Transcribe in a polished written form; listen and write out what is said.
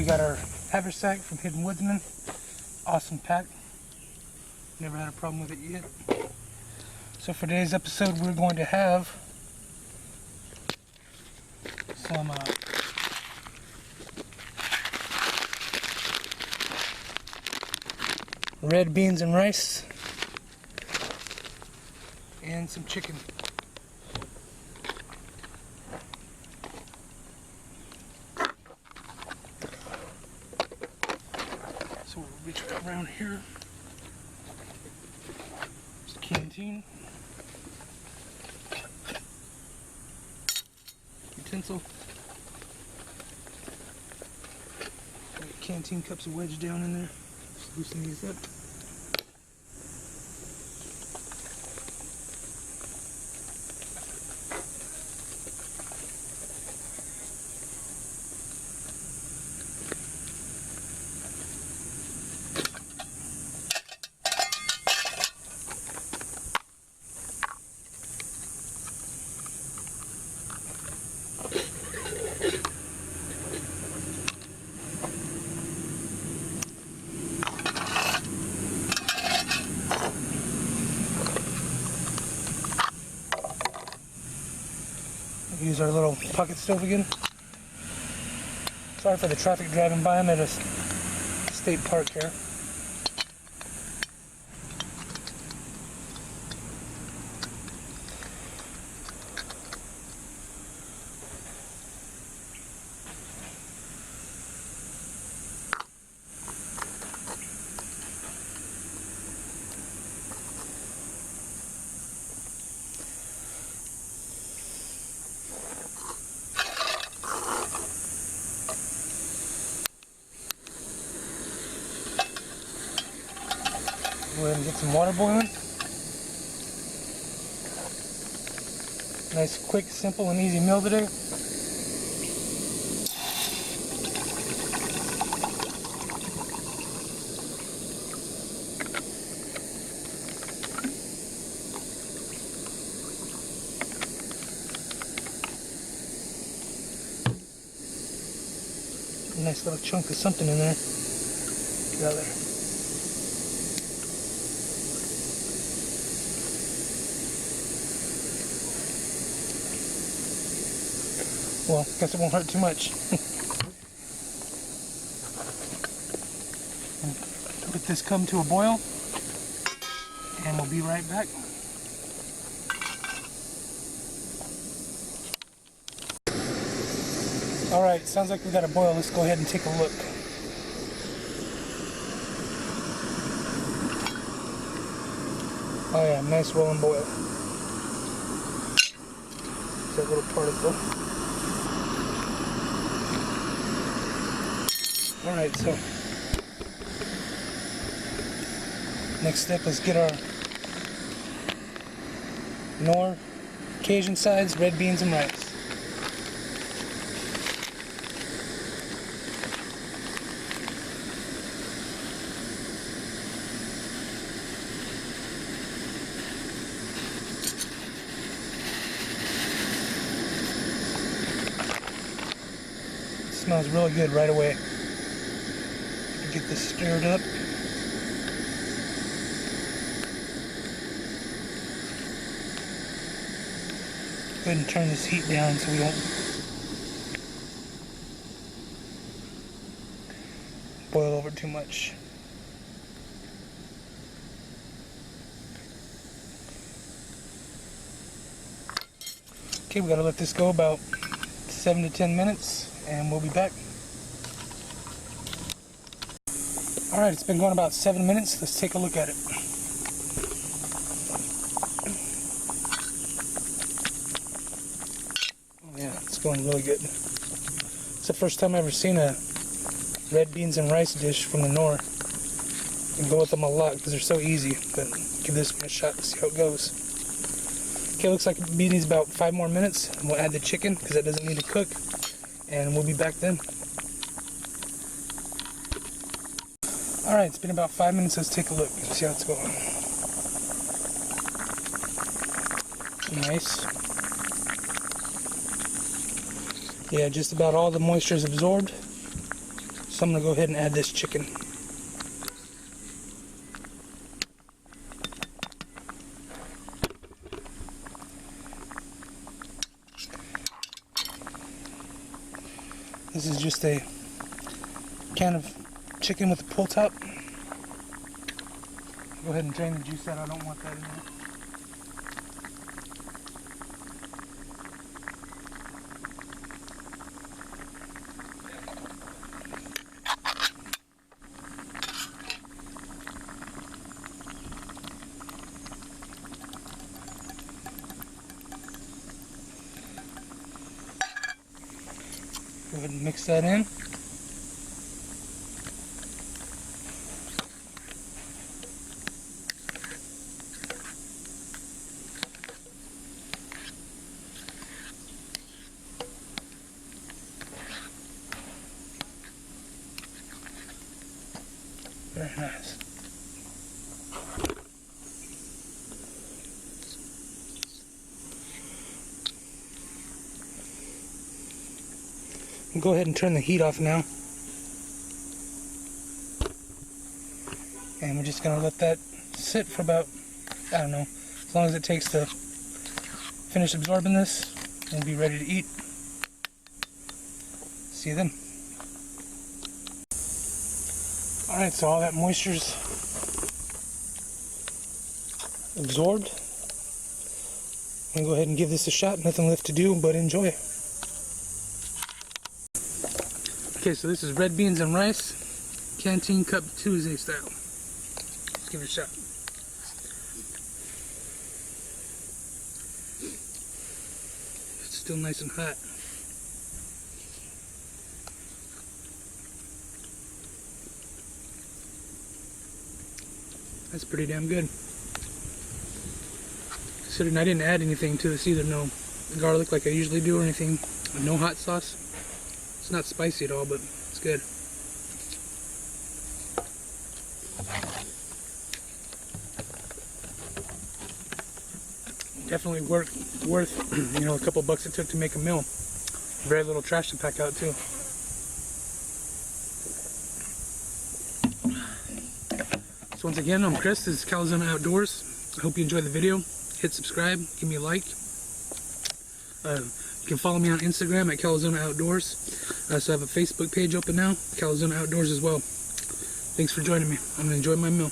got our haversack from Hidden Woodsman. Awesome pack. Never had a problem with it yet. So for today's episode, we're going to have some red beans and rice and some chicken. So we'll reach around here. There's a canteen. Utensil. Got canteen cups wedged down in there. Just loosen these up. Use our little pocket stove again. Sorry for the traffic driving by. I'm at a state park here. Go ahead and get some water boiling. Nice, quick, simple, and easy meal today. Nice little chunk of something in there. Get out of there. Well, guess it won't hurt too much. Let this come to a boil, and we'll be right back. Alright, sounds like we got a boil. Let's go ahead and take a look. Oh yeah, nice rolling boil. That little particle. Alright, so next step is get our knorr Cajun sides, red beans and rice. It smells really good right away. Get this stirred up. Go ahead and turn this heat down so we don't boil over too much. Okay, we gotta let this go about 7 to 10 minutes and we'll be back. Alright, it's been going about 7 minutes. Let's take a look at it. Oh yeah, it's going really good. It's the first time I've ever seen a red beans and rice dish from the knorr. You can go with them a lot because they're so easy, but give this one a shot to see how it goes. Okay, looks like it needs about 5 more minutes, and we'll add the chicken because that doesn't need to cook, and we'll be back then. Alright, it's been about 5 minutes. Let's take a look and see how it's going. Nice. Yeah, just about all the moisture is absorbed. So I'm going to go ahead and add this chicken. This is just a can of chicken with a pull top. Go ahead and drain the juice out. I don't want that in there. Go ahead and mix that in. Very nice. Go ahead and turn the heat off now. And we're just going to let that sit for about, I don't know, as long as it takes to finish absorbing this. We'll be ready to eat. See you then. Alright, so all that moisture's absorbed. I'm going to go ahead and give this a shot. Nothing left to do but enjoy. Okay, so this is red beans and rice, Canteen Cup Tuesday style. Let's give it a shot. It's still nice and hot. That's pretty damn good. Considering I didn't add anything to this either, no garlic like I usually do or anything, no hot sauce. It's not spicy at all, but it's good. Definitely worth you know, a couple bucks it took to make a meal. Very little trash to pack out too. So once again, I'm Chris. This is Calizona Outdoors. I hope you enjoyed the video. Hit subscribe, give me a like. You can follow me on Instagram at Calizona Outdoors. So I have a Facebook page open now, Calizona Outdoors as well. Thanks for joining me. I'm going to enjoy my meal.